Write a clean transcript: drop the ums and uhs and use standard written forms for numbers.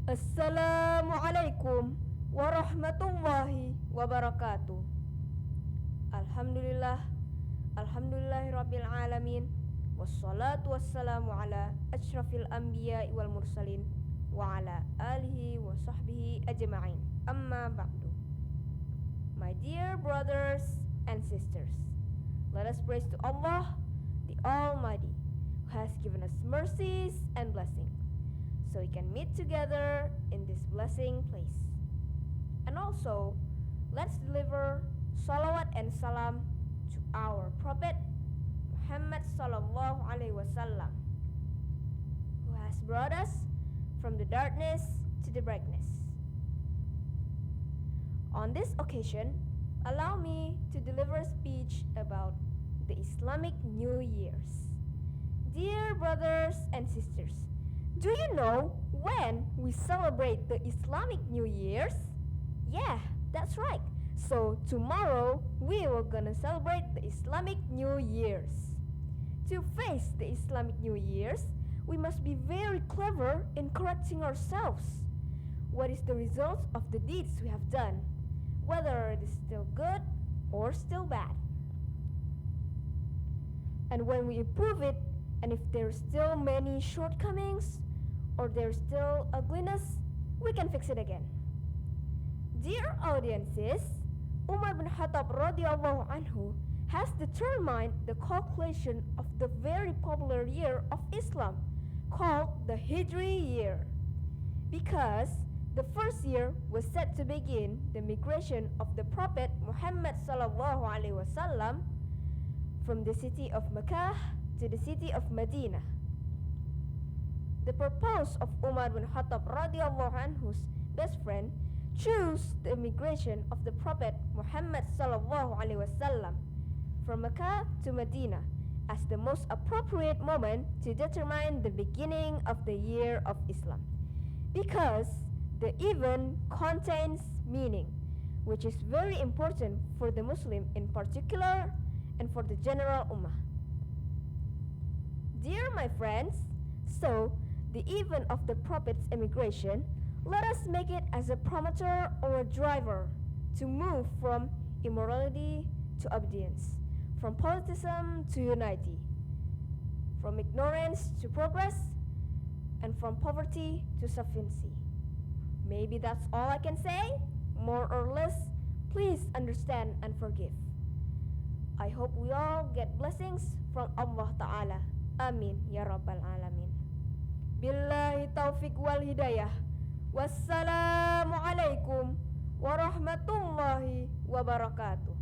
Assalamualaikum warahmatullahi wabarakatuh. Alhamdulillah, alhamdulillahirabbil alamin. Wassalatu wassalamu ala asyrafil anbiya wal mursalin wa ala alihi wa sahbihi ajma'in. Amma ba'du. My dear brothers and sisters, let us praise to Allah, the Almighty, who has given us mercies and blessings, so we can meet together in this blessing place. And also, let's deliver salawat and salam to our Prophet Muhammad sallallahu alaihi wasallam, who has brought us from the darkness to the brightness. On this occasion, allow me to deliver a speech about the Islamic New Year's. Dear brothers and sisters, do you know when we celebrate the Islamic New Year's? Yeah, that's right. So tomorrow we are gonna celebrate the Islamic New Year's. To face the Islamic New Year's, we must be very clever in correcting ourselves. What is the result of the deeds we have done, whether it is still good or still bad? And when we improve it, and if there are still many shortcomings, or there's still ugliness, we can fix it again. Dear audiences, Umar bin Khattab radhiyallahu anhu has determined the calculation of the very popular year of Islam called the Hijri year, because the first year was set to begin the migration of the Prophet Muhammad sallallahu alaihi wasallam from the city of Mecca to the city of Medina. The purpose of Umar bin Khattab radhiyallahu anhu's best friend chose the migration of the Prophet Muhammad sallallahu alaihi wasallam from Mecca to Medina as the most appropriate moment to determine the beginning of the year of Islam, because the event contains meaning, which is very important for the Muslim in particular and for the general ummah. Dear my friends, so the event of the Prophet's emigration, let us make it as a promoter or a driver to move from immorality to obedience, from polytheism to unity, from ignorance to progress, and from poverty to sufficiency. Maybe that's all I can say, more or less. Please understand and forgive. I hope we all get blessings from Allah Ta'ala. Amin ya rabbal alamin. Billahi taufiq wal hidayah. Wassalamualaikum warahmatullahi wabarakatuh.